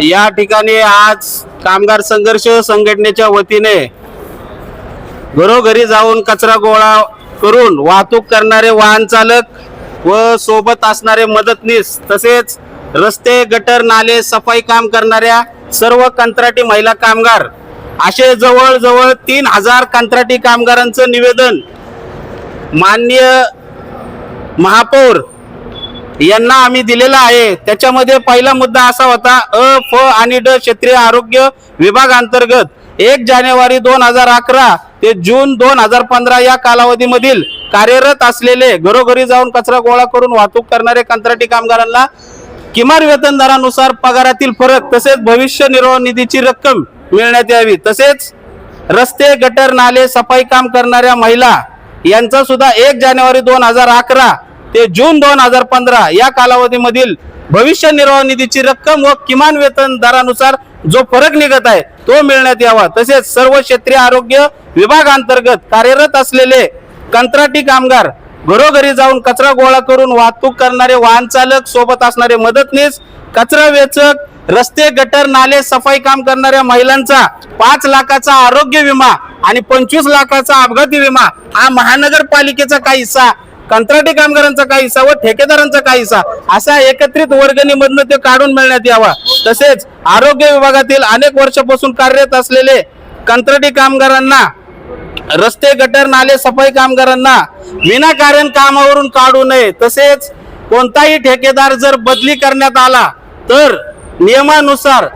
या ठिकाणी आज कामगार संघर्ष संघटनेच्या वतीने घरोघरी जाऊन कचरा गोळा करून वाहतूक करणारे वाहन चालक व सोबत असणारे मदतनीस तसेच रस्ते गटर नाले सफाई काम करणाऱ्या सर्व कंत्राटी महिला कामगार असे जवळजवळ 3000 कंत्राटी कामगारांचं निवेदन माननीय महापौर यांना आम्ही दिलेला आहे। त्याच्यामध्ये पहिला मुद्दा असा होता अ, फ आणि ड क्षेत्रीय आरोग्य विभाग अंतर्गत 1 जानेवारी 2011 ते जून 2015 या कालावधीमधील कार्यरत असलेले घरोघरी जाऊन कचरा गोळा करून वाहतूक करणारे कंत्राटी कामगारांना किमान वेतन दरानुसार पगारातील फरक तसेच भविष्य निर्वाह निधीची रक्कम मिळण्यात यावी। तसेच रस्ते गटर नाले सफाई काम करणाऱ्या महिला यांचा सुद्धा 1 जानेवारी 2011 ते जून 2015 या कालावधीमधील भविष्य निर्वाह निधीची रक्कम व किमान वेतन दरानुसार जो फरक निघत आहे तो मिळण्यात यावा। तसेच सर्व क्षेत्रीय आरोग्य विभाग अंतर्गत कार्यरत असलेले कंत्राटी कामगार घरोघरी जाऊन कचरा गोळा करून वाहतूक करणारे वाहन चालक सोबत असणारे मदतनीस कचरा वेचक रस्ते गटर नाले सफाई काम करणाऱ्या महिलांचा 5 लाखाचा आरोग्य विमा आणि 25 लाखाचा अपघाती विमा हा महानगरपालिकेचा काही हिस्सा कंत्राटी कामगारांचा काही हिस्सा व ठेकेदारांचा काही हिस्सा असा एकत्रित वर्गणीमधून ते काढून मिळण्यात यावा। तसेच आरोग्य विभागातील अनेक वर्षापासून कार्यरत असलेले कंत्राटी कामगारांना रस्ते गटर नाले सफाई कामगारांना विनाकारण कामावरून काढू नये। तसेच कोणताही ठेकेदार जर बदली करण्यात आला तर नियमानुसार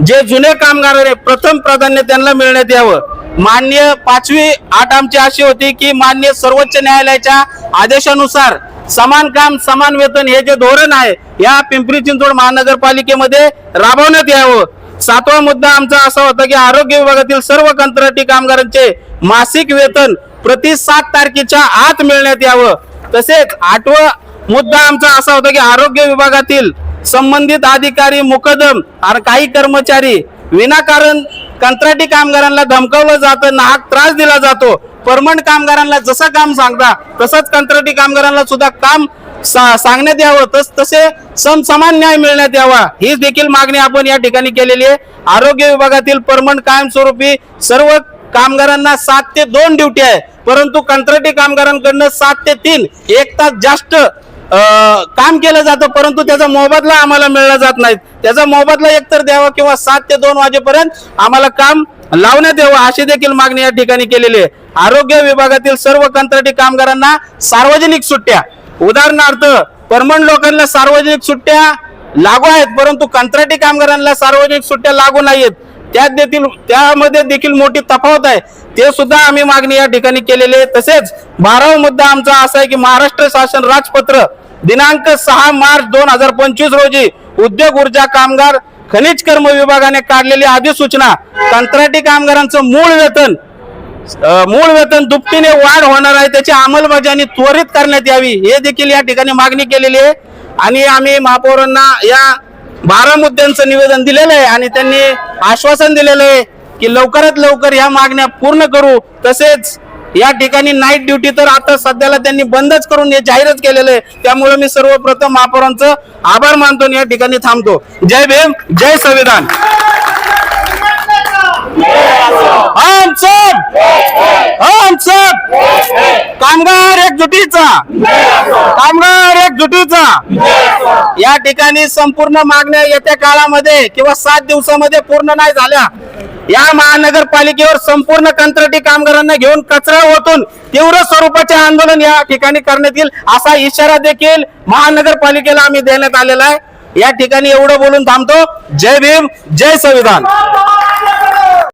जे जुने कामगार आहे प्रथम प्राधान्य त्यांना मिळण्यात यावं। मान्य 5वी अट आमची अशी होती की मान्य सर्वोच्च न्यायालयाच्या आदेशानुसार समान काम समान वेतन हे जे धोरण आहे या पिंपरी चिंचवड महानगरपालिकेमध्ये राबवण्यात यावं। 7वा मुद्दा आमचा असा होता की आरोग्य विभागातील सर्व कंत्राटी कामगारांचे मासिक वेतन प्रति 7 तारखेच्या आत मिळण्यात यावं। तसेच 8वा मुद्दा आमचा असा होता की आरोग्य विभागातील संबंधित अधिकारी मुकदम आणि काही कर्मचारी विनाकारण कंत्राटी कामगारांना धमकावलं जातं नाहक त्रास दिला जातो। परमनंट कामगारांना जसं काम सांगता तसंच कंत्राटी कामगारांना सुद्धा काम सांगण्यात यावं। तसे समान न्याय मिळण्यात यावा ही देखील मागणी आपण या ठिकाणी केलेली आहे। आरोग्य विभागातील परमनंट कायमस्वरूपी सर्व कामगारांना 7 ते 2 ड्युटी आहे परंतु कंत्राटी कामगारांकडनं 7 ते 3 1 तास जास्त काम केलं जातं परंतु त्याचा मोबदला आम्हाला मिळला जात नाही। त्याचा मोबदला एकतर द्यावा किंवा 7 ते 2 वाजेपर्यंत आम्हाला काम लावण्यात यावं अशी देखील मागणी या ठिकाणी केलेली आहे। आरोग्य विभागातील सर्व कंत्राटी कामगारांना सार्वजनिक सुट्ट्या उदाहरणार्थ परमनंट लोकांना सार्वजनिक सुट्ट्या लागू आहेत परंतु कंत्राटी कामगारांना सार्वजनिक सुट्ट्या लागू नाहीत त्यामध्ये देखील मोठी तफावत आहे ते सुद्धा आम्ही मागणी या ठिकाणी केलेली आहे। तसेच 12वा मुद्दा आमचा असा आहे की महाराष्ट्र शासन राजपत्र दिनांक 6 मार्च 2025 रोजी उद्योग ऊर्जा कामगार खनिज कर्म विभागाने काढलेली अधिसूचना कंत्राटी कामगारांचं मूळ वेतन दुपटीने वाढ होणार आहे त्याची अंमलबजावणी त्वरित करण्यात यावी हे देखील या ठिकाणी मागणी केलेली आहे। आणि आम्ही महापौरांना या 12 मुद्द्यांचं निवेदन दिलेलं आहे आणि त्यांनी आश्वासन दिलेलं आहे की लवकरात लवकर या मागण्या पूर्ण करू। तसेच या ठिकाणी नाईट ड्युटी तर आता सध्याला त्यांनी बंदच करून हे जाहीरच केलेलं आहे त्यामुळे मी सर्वप्रथम महापौरांचं आभार मानतो आणि या ठिकाणी थांबतो। जय भीम जय संविधान। हम सब कामगार एकजुटीचा या ठिकाणी संपूर्ण मागण्या येत्या काळामध्ये किंवा 7 दिवसामध्ये पूर्ण नाही झाल्या या महानगरपालिकेवर संपूर्ण कंत्राटी कामगारांना घेऊन कचरा ओतून तीव्र स्वरूपाचे आंदोलन या ठिकाणी करण्यात येईल असा इशारा देखील महानगरपालिकेला आम्ही देण्यात आलेला आहे। या ठिकाणी एवढं बोलून थांबतो। जय भीम जय संविधान।